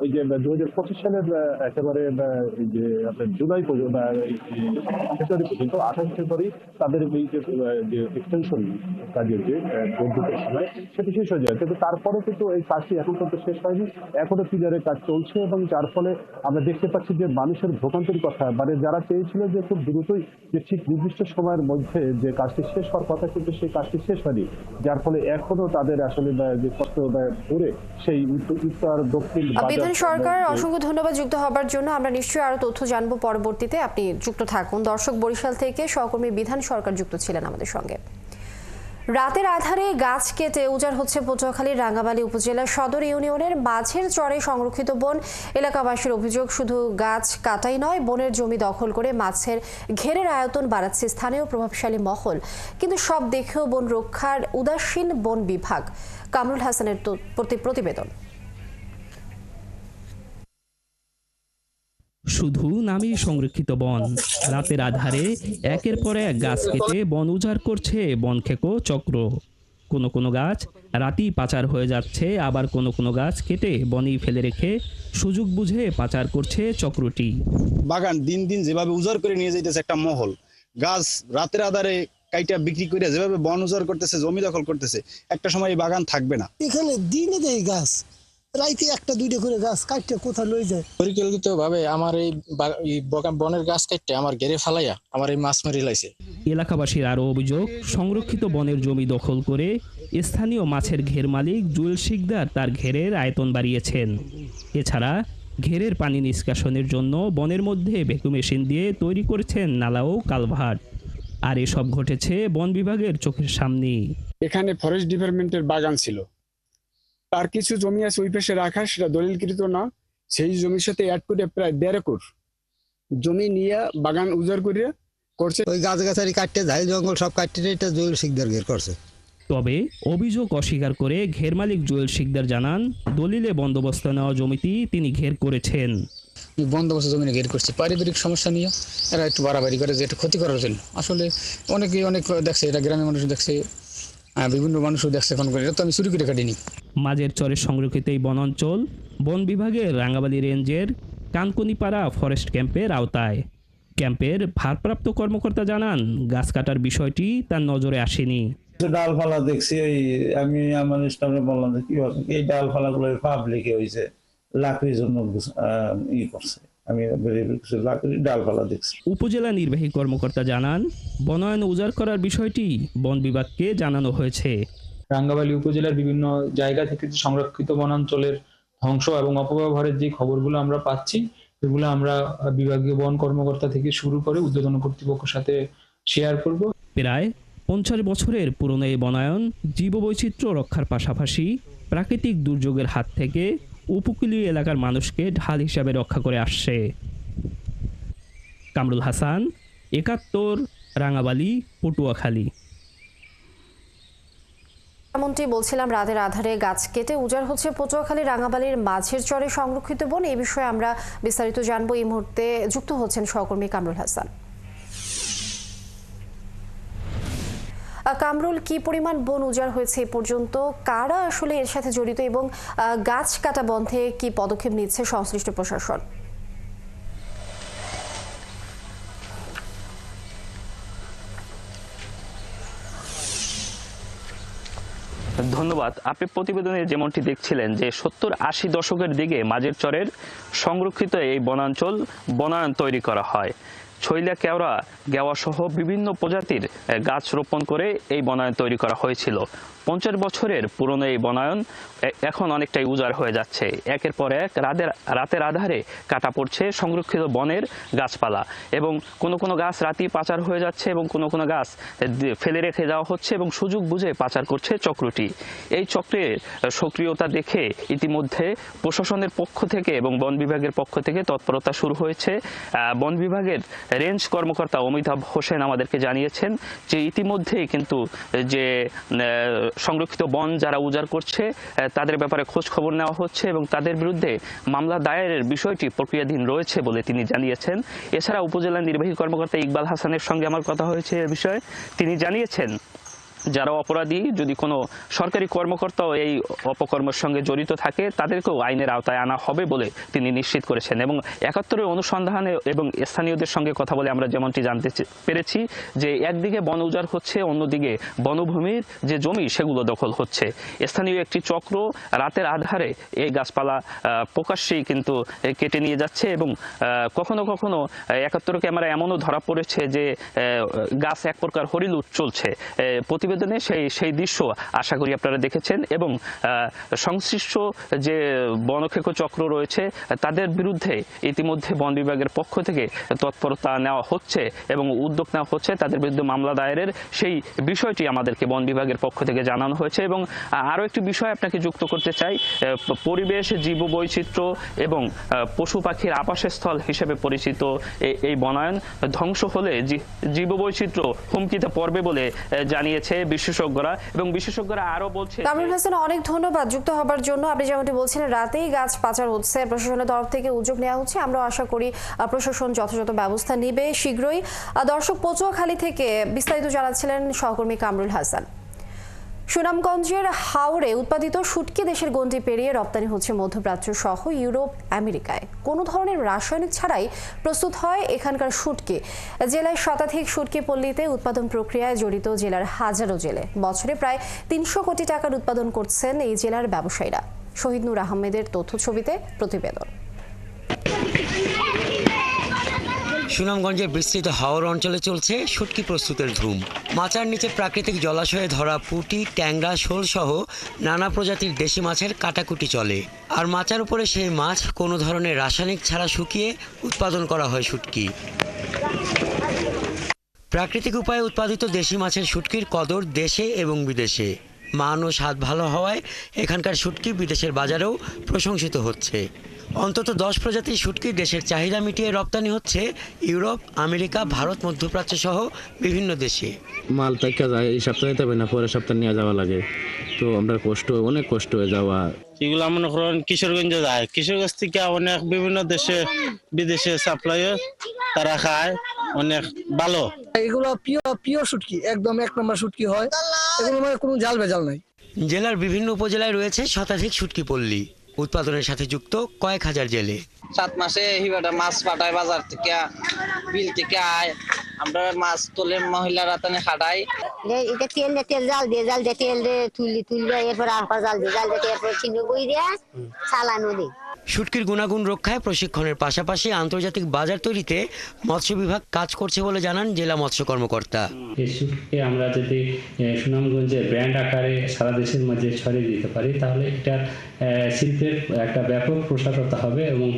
এই যে 2025 সালের একেবারে যে আপনার জুলাই পর্যন্ত ফেব্রুয়ারি পর্যন্ত 28 ফেব্রুয়ারি তাদের এই যে এক্সটেনশন কাজের যে বৈধতার সময় সেটি শেষ হয়ে যায়, কিন্তু তারপরে কিন্তু এই কাজটি এখন পর্যন্ত শেষ হয়নি, এখনো পিলারের কাজ চলছে এবং যার ফলে আমরা দেখতে পাচ্ছি যে মানুষের ভোগান্তির কথা, মানে যারা চেয়েছিল যে খুব দ্রুতই যে ঠিক নির্দিষ্ট সময়ের মধ্যে যে কাজটি শেষ হওয়ার কথা কিন্তু সেই কাজটি শেষ হয়নি, যার ফলে এখনো তাদের আসলে যে কষ্ট করে সেই উত্তর দক্ষিণ। বিধান সরকার, অসংখ্য ধন্যবাদ যুক্ত হবার জন্য। আমরা নিশ্চয়ই আরো তথ্য জানবো পরবর্তীতে, আপনি যুক্ত থাকুন। দর্শক, বরিশাল থেকে সহকর্মী বিধান সরকার যুক্ত ছিলেন আমাদের সঙ্গে। রাতের আধারে গাছ কেটে উজাড় হচ্ছে পটুয়াখালীর রাঙ্গামালী উপজেলার সদর ইউনিয়নের মাঝের চরে সংরক্ষিত বন। এলাকাবাসীর অভিযোগ, শুধু গাছ কাটাই নয়, বনের জমি দখল করে মাছের ঘেরের আয়তন বাড়াচ্ছে স্থানীয় প্রভাবশালী মহল। কিন্তু সব দেখেও বন রক্ষার উদাসীন বন বিভাগ। কামরুল হাসানের প্রতিবেদন। শুধু নামেই সংরক্ষিত বন, রাতের আধারে একের পর এক গাছ কেটে বন উজাড় করছে বনখেকো চক্র। কোনো গাছ রাতেই পাচার হয়ে যাচ্ছে, আবার কোনো গাছ কেটে বনেই ফেলে রেখে সুযোগ বুঝে পাচার করছে চক্রটি। বাগান দিন দিন যেভাবে উজাড় করে নিয়ে যাইতেছে একটা মহল, গাছ রাতের আধারে কাইটা বিক্রি করে যেভাবে বন উজাড় করতেছে, জমি দখল করতেছে, একটা সময় এই বাগান থাকবে না। এখানে দিনে দেয় গাছ, রাইতে একটা দুইটা করে গাছ কাটতে কোথায় লই যায়। পরিকল্পিত ভাবে আমার এই বনের গাছ কাটতে আমার ঘেরে ফালাইয়া আমার এই মাছ মেরে লাইছে। এলাকাবাসীর আরো অভিযোগ, সংরক্ষিত বনের জমি দখল করে স্থানীয় মাছের ঘের মালিক জুয়েল শিকদার তার ঘেরের আয়তন বাড়িয়েছেন। এছাড়া ঘেরের পানি নিষ্কাশনের জন্য বনের মধ্যে ভ্যাকুম মেশিন দিয়ে তৈরি করেছেন নালা ও কালভার্ট। আর এসব ঘটেছে বন বিভাগের চোখের সামনেই। এখানে ফরেস্ট ডিপার্টমেন্টের বাগান ছিল, তার কিছু জমি আছে ওই পাশে রাখা, সেটা দলিলকৃত না। সেই জমির সাথে অ্যাড করে প্রায় 1.5 একর জমি নিয়ে বাগান উজাড় করে করছে। ওই গাছগাছালি কাটতে ঝাল জঙ্গল সব কাটতে এটা জুয়েল শিকদার ঘের করছে। তবে অভিযোগ অস্বীকার করে ঘের মালিক জুয়েল শিকদার জানান, দলিলে বন্দোবস্ত নেওয়া জমিটি তিনি ঘের করেছেন। বন্দোবস্ত জমিনে ঘের করছে পারিবারিক সমস্যা নিয়ে, এরা একটু বাড়াবাড়ি করে যে একটু ক্ষতি করার জন্য। আসলে অনেকেই অনেক দেখছে, এটা গ্রামের মানুষ দেখছে, বিভিন্ন মানুষও দেখছে। এখন এটা তো আমি চুরি করে কাটিনি। মাঝের চরের সংরক্ষিত এই বনাঞ্চল বন বিভাগের রাঙ্গাবালি রেঞ্জের কানকুনিপাড়া ফরেস্ট ক্যাম্পের আওতায়। ক্যাম্পের ভারপ্রাপ্ত কর্মকর্তা জানান, গাছ কাটার বিষয়টি তার নজরে আসেনি। ডালপালা দেখছি, আমি আমার স্টাফে বললাম যে কি হবে এই ডালপালাগুলো পাবলিকে হয়েছে লাকড়ির জন্য করছে। আমি ডালপালা দেখছি। উপজেলা নির্বাহী কর্মকর্তা জানান, বনায়ন উজাড় করার বিষয়টি বন বিভাগকে জানানো হয়েছে। রাঙ্গাবালী উপজেলার বিভিন্ন জায়গা থেকে যে সংরক্ষিত বনাঞ্চলের ধ্বংস এবং অপব্যবহারের যে খবরগুলো আমরা পাচ্ছি, এগুলো আমরা বিভাগীয় বন কর্মকর্তা থেকে শুরু করে ঊর্ধ্বতন কর্তৃপক্ষের সাথে শেয়ার করব। প্রায় 50 বছরের পুরনো এই বনায়ন জীববৈচিত্র্য রক্ষার পাশাপাশি প্রাকৃতিক দুর্যোগের হাত থেকে উপকূলীয় এলাকার মানুষকে ঢাল হিসাবে রক্ষা করে আসছে। কামরুল হাসান, 71, রাঙ্গাবালী, পটুয়াখালী। এমনটি বলছিলাম, রাতের আধারে গাছ কেটে উজাড় হচ্ছে পটুয়াখালী রাঙ্গাবালির মাঝের চরে সংরক্ষিত বন। এই বিষয়ে আমরা বিস্তারিত জানবো। এই মুহূর্তে যুক্ত হচ্ছেন সহকর্মী কামরুল হাসান। কামরুল, কি পরিমাণ বন উজাড় হয়েছে এ পর্যন্ত, কারা আসলে এর সাথে জড়িত এবং গাছ কাটা বন্ধে কি পদক্ষেপ নিচ্ছে সংশ্লিষ্ট প্রশাসন? ধন্যবাদ। আপনি প্রতিবেদনে যেমনটি দেখছিলেন যে 70-80 দশকের দিকে মাঝের চরের সংরক্ষিত এই বনাঞ্চল বনায়ন তৈরি করা হয়। ছইলা, কেওড়া, গেওয়া সহ বিভিন্ন প্রজাতির গাছ রোপণ করে এই বনায়ন তৈরি করা হয়েছিল। 50 বছরের পুরনো এই বনায়ন এখন অনেকটাই উজাড় হয়ে যাচ্ছে। একের পর এক রাতের আধারে কাটা পড়ছে সংরক্ষিত বনের গাছপালা, এবং কোনো গাছ রাতেই পাচার হয়ে যাচ্ছে এবং কোনো গাছ ফেলে রেখে যাওয়া হচ্ছে এবং সুযোগ বুঝে পাচার করছে চক্রটি। এই চক্রের সক্রিয়তা দেখে ইতিমধ্যে প্রশাসনের পক্ষ থেকে এবং বন বিভাগের পক্ষ থেকে তৎপরতা শুরু হয়েছে। বন বিভাগের রেঞ্জ কর্মকর্তা অমিতাভ হোসেন আমাদেরকে জানিয়েছেন যে ইতিমধ্যেই কিন্তু যে সংরক্ষিত বন যারা উজাড় করছে তাদের ব্যাপারে খোঁজ খবর নেওয়া হচ্ছে এবং তাদের বিরুদ্ধে মামলা দায়েরের বিষয়টি প্রক্রিয়াধীন রয়েছে বলে তিনি জানিয়েছেন। এছাড়া উপজেলা নির্বাহী কর্মকর্তা ইকবাল হাসানের সঙ্গে আমার কথা হয়েছে এ বিষয়ে। তিনি জানিয়েছেন যারা অপরাধী, যদি কোনো সরকারি কর্মকর্তাও এই অপকর্মের সঙ্গে জড়িত থাকে তাদেরকেও আইনের আওতায় আনা হবে বলে তিনি নিশ্চিত করেছেন। এবং 71-এর অনুসন্ধানে এবং স্থানীয়দের সঙ্গে কথা বলে আমরা যেমনটি জানতে পেরেছি যে একদিকে বন উজাড় হচ্ছে, অন্যদিকে বনভূমির যে জমি সেগুলো দখল হচ্ছে। স্থানীয় একটি চক্র রাতের আধারে এই গাছপালা প্রকাশ্যেই কিন্তু কেটে নিয়ে যাচ্ছে এবং কখনো 71 ক্যামেরা এমনও ধরা পড়েছে যে গাছ এক প্রকার হরিলুট চলছে। প্রতিবেদনে সেই দৃশ্য আশা করি আপনারা দেখেছেন এবং সংশ্লিষ্ট যে বনক্ষেকো চক্র রয়েছে তাদের বিরুদ্ধে ইতিমধ্যে বন বিভাগের পক্ষ থেকে তৎপরতা নেওয়া হচ্ছে এবং উদ্যোগ নেওয়া হচ্ছে তাদের বিরুদ্ধে মামলা দায়েরের। সেই বিষয়টি আমাদেরকে বন বিভাগের পক্ষ থেকে জানানো হয়েছে। এবং আরও একটি বিষয় আপনাকে যুক্ত করতে চাই, পরিবেশ, জীববৈচিত্র্য এবং পশু পাখির আবাসস্থল হিসেবে পরিচিত এই বনায়ন ধ্বংস হলে জীববৈচিত্র্য হুমকিতে পড়বে বলে জানিয়েছে বিশেষজ্ঞরা। এবং বিশেষজ্ঞরা আরো বলছে। কামরুল হাসান, অনেক ধন্যবাদ যুক্ত হবার জন্য। আপনি যেমনটি বলছিলেন রাতেই গাছ পাচার হচ্ছে, প্রশাসনের তরফ থেকে উদ্যোগ নেওয়া হচ্ছে। আমরা আশা করি প্রশাসন যথাযথ ব্যবস্থা নেবে শীঘ্রই। দর্শক, পটুয়াখালী থেকে বিস্তারিত জানাচ্ছিলেন সহকর্মী কামরুল হাসান। সুনামগঞ্জের হাওড়ে উৎপাদিত শুটকি দেশের গণ্ডি পেরিয়ে রপ্তানি হচ্ছে মধ্যপ্রাচ্য সহ ইউরোপ, আমেরিকায়। কোনো ধরনের রাসায়নিক ছাড়াই প্রস্তুত হয় এখানকার শুটকি। জেলায় শতাধিক শুটকি পল্লীতে উৎপাদন প্রক্রিয়ায় জড়িত জেলার হাজারো জেলে। বছরে প্রায় 300 কোটি টাকার উৎপাদন করছেন এই জেলার ব্যবসায়ীরা। শহীদ নূর আহমেদের তথ্য ছবিতে প্রতিবেদন। সুনামগঞ্জের বিস্তৃত হাওর অঞ্চলে চলছে শুটকি প্রস্তুতের ধুম। মাচার নিচে প্রাকৃতিক জলাশয়ে ধরা পুঁটি, ট্যাংরা, শোল সহ নানা প্রজাতির দেশি মাছের কাটাকুটি চলে। আর মাচার উপরে সেই মাছ কোনো ধরনের রাসায়নিক ছাড়া শুকিয়ে উৎপাদন করা হয় শুটকি। প্রাকৃতিক উপায়ে উৎপাদিত দেশি মাছের শুটকির কদর দেশে এবং বিদেশে। মান ও স্বাদ ভালো হওয়ায় এখানকার শুটকি বিদেশের বাজারেও প্রশংসিত হচ্ছে। অন্তত 10 প্রজাতির শুটকি দেশের চাহিদা মিটিয়ে রপ্তানি হচ্ছে ইউরোপ, আমেরিকা, ভারত, মধ্যপ্রাচ্য সহ বিভিন্ন দেশে। মাল টাকা যায় এই সপ্তাহে তবে না, পরের সপ্তাহে নিয়ে যাওয়া লাগে, তো আমরা অনেক কষ্ট হয়ে যাওয়া। এগুলো মনে করেন কিশোরগঞ্জে যায়, কিশোরগঞ্জ থেকে অনেক বিভিন্ন দেশে বিদেশে সাপ্লাই তারা খায়, অনেক ভালো। এগুলো পিওর শুটকি, একদম 1 নম্বর শুটকি হয়, এগুলো মানে কোনো জাল ভেজাল নাই। জেলার বিভিন্ন উপজেলায় রয়েছে শতাধিক শুটকি পল্লী, উৎপাদনের সাথে যুক্ত কয়েক হাজার জেলে। 7 মাসে হিবাটা মাছ পাঠায় বাজার থেকে, বিল থেকে আয়, আমরা মাছ তোলে মহিলারা তানে খাটাই। এটা তেল জাল দিয়ে তেল দিয়ে তুলি এরপর আর জাল দিয়ে এরপর চিনি বই দিয়ে চালানো দিই। শুটকির গুণাগুণ রক্ষায় প্রশিক্ষণের পাশাপাশি আন্তর্জাতিক বাজার তৈরিতে মৎস্য বিভাগ কাজ করছে বলে জানান জেলা মৎস্য কর্মকর্তা। এই শুটকি আমরা যদি সুনামগঞ্জের ব্র্যান্ড আকারে সারা দেশের মধ্যে ছড়িয়ে দিতে পারি, তাহলে এটার শিল্পের একটা ব্যাপক প্রসারতা হবে এবং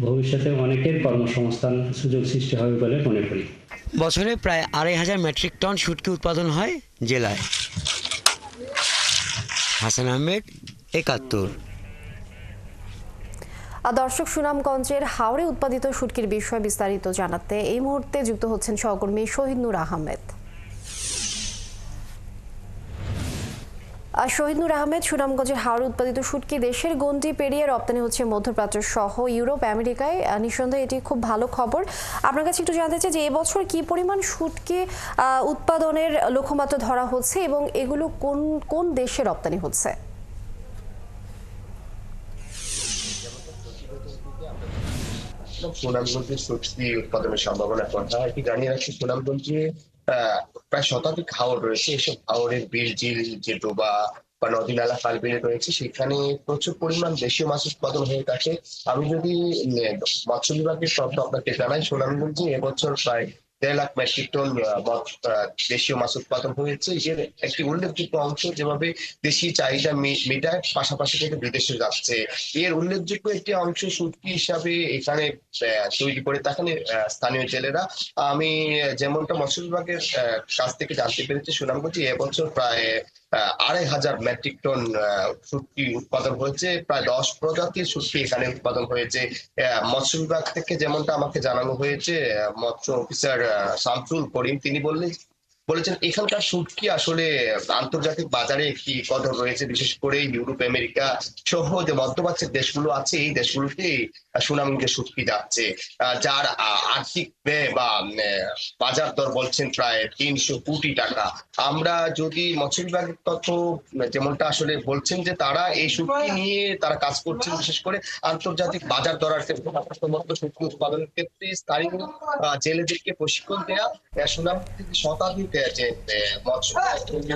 ভবিষ্যতে অনেকের কর্মসংস্থান সুযোগ সৃষ্টি হবে বলে মনে করি। বছরে প্রায় 2500 মেট্রিক টন শুটকি উৎপাদন হয় জেলায়। হাসান আহমেদ, 71। দর্শক, সুনামগঞ্জের হাওরে উৎপাদিত শুটকির বিষয়ে বিস্তারিত জানাতে এই মুহূর্তে যুক্ত হচ্ছেন সহকর্মী শহীদ নূর আহমেদ। শহীদ নূর আহমেদ, সুনামগঞ্জের হাওরে উৎপাদিত শুটকি দেশের গণ্ডি পেরিয়ে রপ্তানি হচ্ছে মধ্যপ্রাচ্য সহ ইউরোপ, আমেরিকায়। নিঃসন্দেহে এটি খুব ভালো খবর। আপনার কাছে একটু জানতে চাই যে এবছর কি পরিমাণ শুটকি উৎপাদনের লক্ষ্যমাত্রা ধরা হচ্ছে এবং এগুলো কোন কোন দেশে রপ্তানি হচ্ছে? সুনামগঞ্জের শুটকি উৎপাদনের সম্ভাবনা কথা এটি জানিয়ে রাখছি। সুনামগঞ্জে প্রায় শতাধিক হাওর রয়েছে। এসব হাওরের বিল, ঝিল, যে ডোবা বা নদী নালা, খাল বিলে রয়েছে, সেখানে প্রচুর পরিমাণ দেশীয় মাছ উৎপাদন হয়ে থাকে। আমি যদি মৎস্য বিভাগের তথ্য আপনাকে জানাই, সুনামগঞ্জে এবছর প্রায় 1.5 লাখ মেট্রিক টন দেশীয় মাছ উৎপাদন হয়েছে। এর একটি উল্লেখযোগ্য অংশ যেভাবে দেশি চাহিদা মেটায়, পাশাপাশি থেকে বিদেশে যাচ্ছে। এর উল্লেখযোগ্য একটি অংশ শুটকি হিসাবে এখানে তৈরি করে থাকেন স্থানীয় জেলেরা। আমি যেমনটা মৎস্য বিভাগের কাছ থেকে জানতে পেরেছি, সুনামগঞ্জে এবছর প্রায় 2500 মেট্রিক টন শুটকি উৎপাদন হয়েছে। প্রায় 10 প্রজাতির শুটকি এখানে উৎপাদন হয়েছে। মৎস্য বিভাগ থেকে যেমনটা আমাকে জানানো হয়েছে, মৎস্য অফিসার শামসুল করিম তিনি বলেছেন এখানকার শুটকি আসলে আন্তর্জাতিক বাজারে একটি কদর রয়েছে, বিশেষ করে ইউরোপ, আমেরিকা সহ যে মধ্যপ্রাচ্যের দেশগুলো আছে, এই দেশগুলোতে সুনামগঞ্জের শুটকি যাচ্ছে, যার আর্থিক ব্যয় বা বাজার দর বলছেন প্রায় 300 কোটি টাকা। আমরা যদি মৎস্য বিভাগের তথ্য যেমনটা আসলে বলছেন যে তারা এই শুটকি নিয়ে তারা কাজ করছেন, বিশেষ করে আন্তর্জাতিক বাজার দরার ক্ষেত্রে, শুটকি উৎপাদনের ক্ষেত্রে স্থানীয় জেলেদেরকে প্রশিক্ষণ দেওয়া। সুনামগঞ্জ শতাধিক যে মৎস্য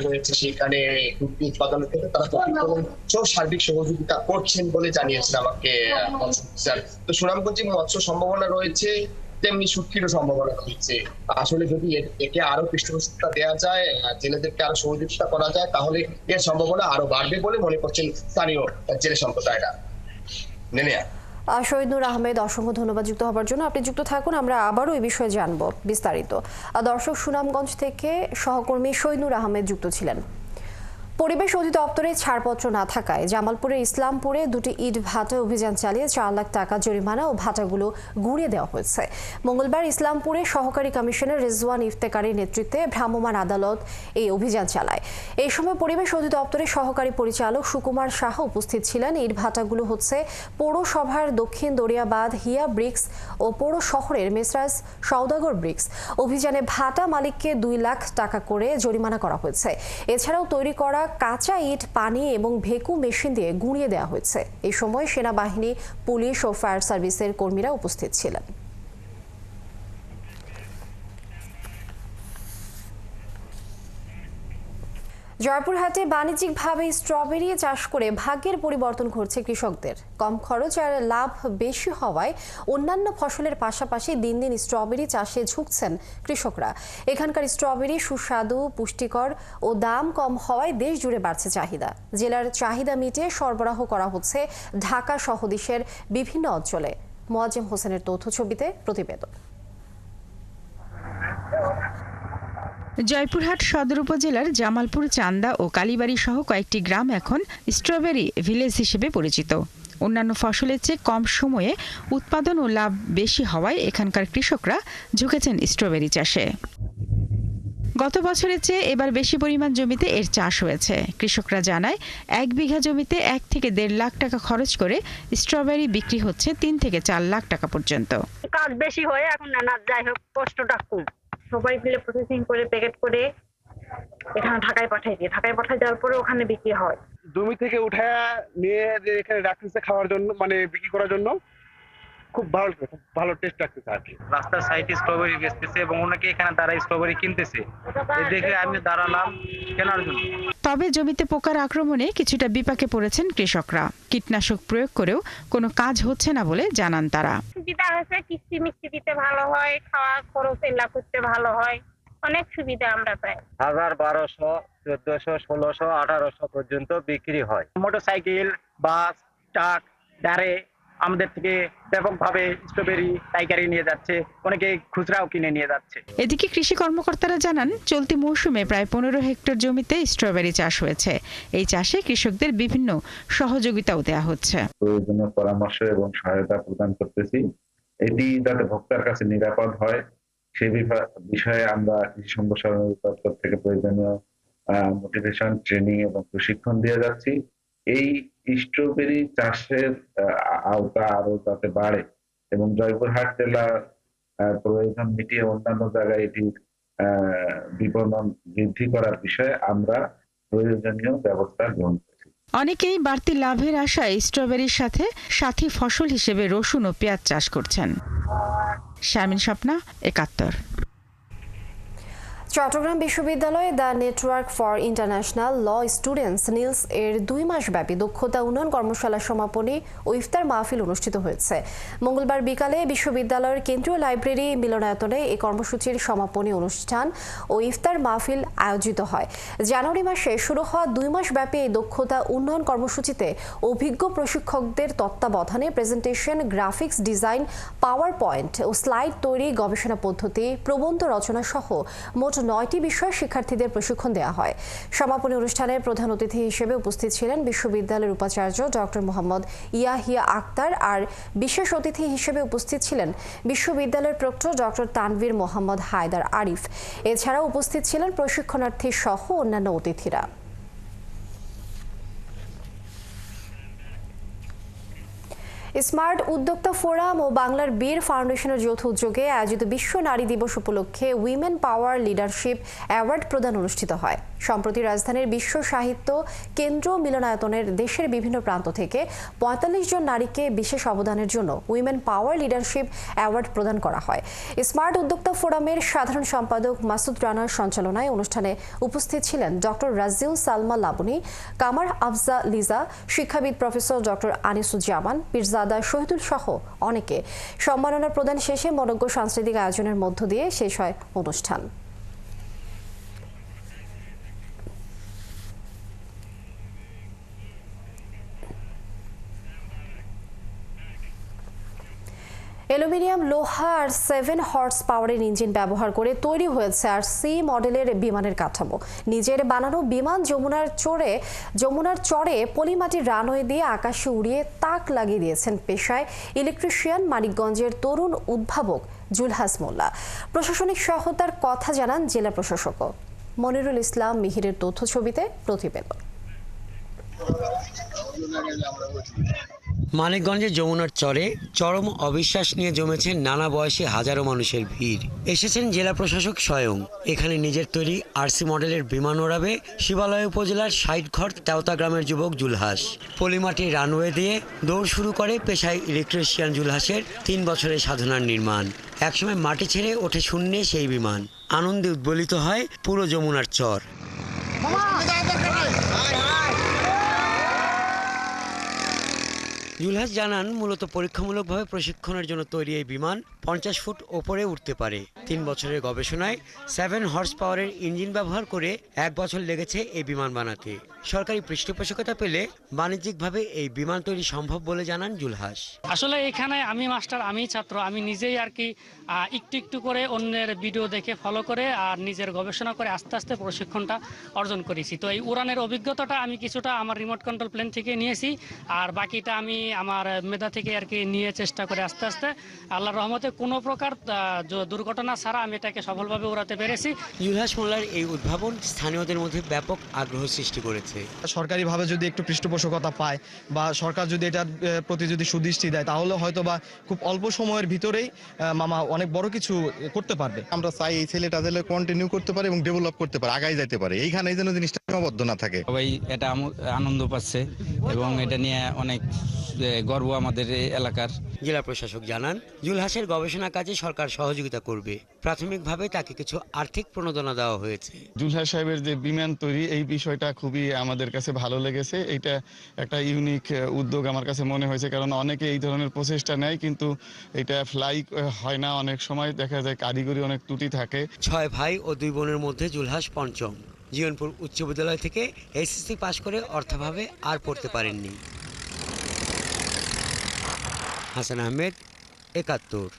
রয়েছে সেখানে শুটকি উৎপাদনের ক্ষেত্রে তারা সার্বিক সহযোগিতা করছেন বলে জানিয়েছেন আমাকে মৎস্য অফিসার। তো সুনামগঞ্জে মৎস্য সম্ভাবনা রয়েছে, তেমনি শুটকিরও সম্ভাবনা রয়েছে। আসলে যদি একে আরো পৃষ্ঠপোষকতা দেওয়া যায়, জেলেদেরকে আরো সহযোগিতা করা যায়, তাহলে এর সম্ভাবনা আরো বাড়বে বলে মনে করছেন স্থানীয় জেলে সম্প্রদায়রা। নেনিয়া। শহীদ নূর আহমেদ, অসংখ্য ধন্যবাদ যুক্ত হবার জন্য। আপনি যুক্ত থাকুন, আমরা আবারও এই বিষয়ে জানবো বিস্তারিত। দর্শক, সুনামগঞ্জ থেকে সহকর্মী শহীদ নূর আহমেদ যুক্ত ছিলেন। পরিবেশ অধিদপ্তরে ছাড়পত্র না থাকায় জামালপুরের ইসলামপুরে 2টি ইট ভাটা অভিযান চালিয়ে 4 লাখ টাকা জরিমানা ও ভাটাগুলো গুঁড়িয়ে দেওয়া হয়েছে। মঙ্গলবার ইসলামপুরে সহকারী কমিশনার রিজওয়ান ইফতেকারের নেতৃত্বে ভ্রাম্যমাণ আদালত এই অভিযান চালায়। এই সময় পরিবেশ অধিদপ্তরের সহকারী পরিচালক সুকুমার শাহ উপস্থিত ছিলেন। ইট ভাটাগুলো হচ্ছে পৌরসভার দক্ষিণ দরিয়াবাদ হিয়া ব্রিক্স ও পৌর শহরের মেসরাজ সওদাগর ব্রিক্স। অভিযানে ভাটা মালিককে 2 লাখ টাকা করে জরিমানা করা হয়েছে। এছাড়াও তৈরি করা কাঁচা ইট পানি এবং ভেকু মেশিন দিয়ে গুঁড়িয়ে দেওয়া হয়েছে। এই সময় সেনাবাহিনী, পুলিশ ও ফায়ার সার্ভিসের কর্মীরা উপস্থিত ছিলেন। জয়পুরহাটে বাণিজ্যিকভাবে স্ট্রবেরি চাষ করে ভাগ্যের পরিবর্তন ঘটছে কৃষকদের। কম খরচ আর লাভ বেশি হওয়ায় অন্যান্য ফসলের পাশাপাশি দিন দিন স্ট্রবেরি চাষে ঝুঁকছেন কৃষকরা। এখানকার স্ট্রবেরি সুস্বাদু, পুষ্টিকর ও দাম কম হওয়ায় দেশ জুড়ে বাড়ছে চাহিদা। জেলার চাহিদা মিটিয়ে সরবরাহ করা হচ্ছে ঢাকা সহ দেশের বিভিন্ন অঞ্চলে। মোয়াজ্জেম হোসেনের তথ্য ছবিতে প্রতিবেদন। জয়পুরহাট সদর উপজেলার জামালপুর, চান্দা ও কালীবাড়ি সহ কয়েকটি গ্রাম এখন স্ট্রবেরি ভিলেজ হিসেবে পরিচিত। অন্যান্য ফসলের চেয়ে কম সময়ে উৎপাদন ও লাভ বেশি হওয়ায় এখানকার কৃষকরা ঝুঁকেছেন স্ট্রবেরি চাষে। গত বছরের চেয়ে এবার বেশি পরিমাণ জমিতে এর চাষ হয়েছে। কৃষকরা জানায় 1 বিঘা জমিতে 1 থেকে 1.5 লাখ টাকা খরচ করে স্ট্রবেরি বিক্রি হচ্ছে 3 থেকে 4 লাখ টাকা পর্যন্ত। কাজ বেশি হয় এখন, না যাই হোক কষ্টটা কম। সবাই মিলে প্রসেসিং করে প্যাকেট করে এখানে ঢাকায় পাঠাই দিয়ে, ঢাকায় পাঠাই যাওয়ার পরে ওখানে বিক্রি হয়। জমি থেকে উঠে নিয়ে যে এখানে রাখতেছে খাওয়ার জন্য, মানে বিক্রি করার জন্য খুব ভালো টেস্ট লাগতেছে আর কি। রাস্তার সাইডে স্ট্রবেরি বেচতেছে এবং অনেকে এখানে দাঁড়ায় স্ট্রবেরি কিনতেছে, দেখে আমি দাঁড়ালাম কেনার জন্য। তবে জমিতে পোকার আক্রমণে কিছুটা বিপাকে পড়েছেন কৃষকরা। কীটনাশক প্রয়োগ করেও কোনো কাজ হচ্ছে না বলে জানান তারা। সুবিধা হয়েছে, কিস্তি মিষ্টি দিতে ভালো হয়, খাওয়া খরচ এলা করতে ভালো হয়, অনেক সুবিধা আমরা পাই। 1000, 1200, 1400, 1600, 1800 পর্যন্ত বিক্রি হয়। মোটরসাইকেল, বাস, ট্রাক, গাড়ি আমাদের থেকে ব্যাপকভাবে স্ট্রবেরি পাইকারি নিয়ে যাচ্ছে, অনেকে খুচরাও কিনে নিয়ে যাচ্ছে। এদিকে কৃষি কর্মকর্তারা জানান, চলতি মৌসুমে প্রায় 15 হেক্টর জমিতে স্ট্রবেরি চাষ হয়েছে। এই চাষে কৃষকদের বিভিন্ন সহযোগিতাও দেওয়া হচ্ছে। প্রয়োজনীয় পরামর্শ এবং সহায়তা প্রদান করতেছি, এটি যাতে ভোক্তার কাছে নিরাপদ হয় সে বিষয়ে আমরা কৃষি সম্প্রসারণ দপ্তর থেকে প্রয়োজনীয় মোটিভেশন, ট্রেনিং এবং প্রশিক্ষণ দিয়ে যাচ্ছি। এই স্ট্রবেরি চাষের আওতা আরো যাতে বাড়ে এবং জয়পুরহাট জেলার প্রয়োজন মিটিয়ে অন্যান্য জায়গায় এটি বিপণন বৃদ্ধি করার বিষয়ে আমরা প্রয়োজনীয় ব্যবস্থা গ্রহণ করছি। অনেকেই বাড়তি লাভের আশায় স্ট্রবেরির সাথে সাথী ফসল হিসেবে রসুন ও পেঁয়াজ চাষ করছেন। শারমিন স্বপ্না, 71। চট্টগ্রাম বিশ্ববিদ্যালয়ে the network for international law students NILS এর 2 মাস ব্যাপী দক্ষতা উন্নয়ন কর্মশালার সমাপনী ও ইফতার মাহফিল অনুষ্ঠিত হয়েছে। মঙ্গলবার বিকালে বিশ্ববিদ্যালয়ের কেন্দ্রীয় লাইব্রেরি মিলনায়তনে এই কর্মসূচির সমাপনী অনুষ্ঠান ও ইফতার মাহফিল আয়োজিত হয়। জানুয়ারি মাসে শুরু হওয়া 2 মাস ব্যাপী এই দক্ষতা উন্নয়ন কর্মসূচিতে অভিজ্ঞ প্রশিক্ষকদের তত্ত্বাবধানে presentation, graphics design, power point ও স্লাইড তৈরি, গবেষণা পদ্ধতি, প্রবন্ধ রচনা সহ মোট 9টি বিষয়ে শিক্ষার্থীদের প্রশিক্ষণ দেওয়া হয়। সমাপনী অনুষ্ঠানে প্রধান অতিথি হিসেবে উপস্থিত ছিলেন বিশ্ববিদ্যালয়ের উপাচার্য ডক্টর মোহাম্মদ ইয়াহিয়া আক্তার, আর বিশেষ অতিথি হিসেবে উপস্থিত ছিলেন বিশ্ববিদ্যালয়ের প্রক্টর ডক্টর তানভীর মোহাম্মদ হায়দার আরিফ। এছাড়াও উপস্থিত ছিলেন প্রশিক্ষণার্থী সহ অন্যান্য অতিথিরা। স্মার্ট উদ্যোক্তা ফোরাম ও বাংলার বীর ফাউন্ডেশনের যৌথ উদ্যোগে আয়োজিত বিশ্ব নারী দিবস উপলক্ষে উইমেন পাওয়ার লিডারশিপ অ্যাওয়ার্ড প্রদান অনুষ্ঠিত হয়। সম্প্রতি রাজধানীর বিশ্ব সাহিত্য কেন্দ্র মিলনায়তনের দেশের বিভিন্ন প্রান্ত থেকে 45 জন নারীকে বিশেষ অবদানের জন্য উইমেন পাওয়ার লিডারশিপ অ্যাওয়ার্ড প্রদান করা হয়। স্মার্ট উদ্যোক্তা ফোরামের সাধারণ সম্পাদক মাসুদ রানার সঞ্চালনায় অনুষ্ঠানে উপস্থিত ছিলেন ডক্টর রাজিউল সালমা লাবনী, কামার আফজা লিজা, শিক্ষাবিদ প্রফেসর ডক্টর আনিসুজ্জামান, পীরজাদা শহীদুল সহ অনেকে। সম্মাননা প্রদান শেষে মনোজ্ঞ সাংস্কৃতিক আয়োজনের মধ্য দিয়ে শেষ হয় অনুষ্ঠান। অ্যালুমিনিয়াম, লোহা আর 7 হর্স পাওয়ারের ইঞ্জিন ব্যবহার করে তৈরি হয়েছে আর সি মডেলের বিমানের কাঠামো। নিজের বানানো বিমান যমুনার চরে পলিমাটির রানওয়ে দিয়ে আকাশে উড়িয়ে তাক লাগিয়ে দিয়েছেন পেশায় ইলেকট্রিশিয়ান মানিকগঞ্জের তরুণ উদ্ভাবক জুলহাস মোল্লা। প্রশাসনিক সহায়তার কথা জানান জেলা প্রশাসকও। মনিরুল ইসলাম মিহিরের তথ্য ছবিতে প্রতিবেদন। মানিকগঞ্জের যমুনার চরে চরম অবিশ্বাস নিয়ে জমেছে নানা বয়সী হাজারো মানুষের ভিড়। এসেছেন জেলা প্রশাসক স্বয়ং। এখানে নিজের তৈরি আরসি মডেলের বিমান ওড়াবে শিবালয় উপজেলার 60 ঘর তেওতা গ্রামের যুবক জুলহাস। পলিমাটির রানওয়ে দিয়ে দৌড় শুরু করে পেশায় ইলেকট্রিশিয়ান জুলহাসের 3 বছরের সাধনার নির্মাণ। একসময় মাটি ছেড়ে ওঠে শূন্যে সেই বিমান। আনন্দে উদ্বেলিত হয় পুরো যমুনার চর। জুলহাস জানান, মূলত পরীক্ষামূলকভাবে প্রশিক্ষণের জন্য তৈরি এই বিমান 50 ফুট ওপরে উঠতে পারে। 3 বছরের গবেষণায় 7 হর্স পাওয়ারের ইঞ্জিন ব্যবহার করে 1 বছর লেগেছে এই বিমান বানাতে। সরকারি পৃষ্ঠপোষকতা পেলে বাণিজ্যিকভাবে এই বিমান তৈরি সম্ভব বলে জানান জুলহাস। আসলে এখানে আমি মাস্টার, আমি ছাত্র, আমি নিজেই আর কি একটু একটু করে অন্যের ভিডিও দেখে ফলো করে আর নিজের গবেষণা করে আস্তে আস্তে প্রশিক্ষণটা অর্জন করেছি। তো এই উড়ানের অভিজ্ঞতাটা আমি কিছুটা আমার রিমোট কন্ট্রোল প্লেন থেকে নিয়েছি, আর বাকিটা আমি আমার মেধা থেকে আর কি নিয়ে চেষ্টা করে আস্তে আস্তে আল্লাহর রহমতে কোনো প্রকার দুর্ঘটনা ছাড়া আমি এটাকে সফলভাবে উড়াতে পেরেছি। জুলহাস মোল্লার এই উদ্ভাবন স্থানীয়দের মধ্যে ব্যাপক আগ্রহ সৃষ্টি করেছে। সরকারিভাবে যদি একটু পৃষ্ঠপোষকতা পায় বা সরকার যদি এটার প্রতি যদি সুদৃষ্টি দেয়, তাহলে হয়তো বা খুব অল্প সময়ের ভিতরেই মামা অনেক বড় কিছু করতে পারবে। আমরা চাই এই ছেলেটা যেন কন্টিনিউ করতে পারে এবং ডেভেলপ করতে পারে, আগাই যেতে পারে, এইখানে যেন জিনিসটা সীমাবদ্ধ না থাকে। সবাই এটা আনন্দ পাচ্ছে এবং এটা নিয়ে অনেক গর্ব আমাদের এলাকার। জেলা প্রশাসক জানান, জুলহাসের গবেষণা কাজে সরকার সহযোগিতা করবে। প্রাথমিকভাবে তাকে কিছু আর্থিক প্রণোদনা দেওয়া হয়েছে। জুলহাস সাহেবের যে বিমান তৈরি, এই বিষয়টা খুবই আমাদের কাছে ভালো লেগেছে। এটা একটা ইউনিক উদ্যোগ আমার কাছে মনে হয়েছে, কারণ অনেকে এই ধরনের প্রচেষ্টা নেয় কিন্তু এটা ফ্লাই হয় না, অনেক সময় দেখা যায় কারিগরি অনেক ত্রুটি থাকে। 6 ভাই ও 2 বোনের মধ্যে জুলহাস পঞ্চম। জীবনপুর উচ্চ বিদ্যালয় থেকে এসএসসি পাশ করে অর্থাভাবে আর পড়তে পারেননি। হাসান আহমেদ, ৭১।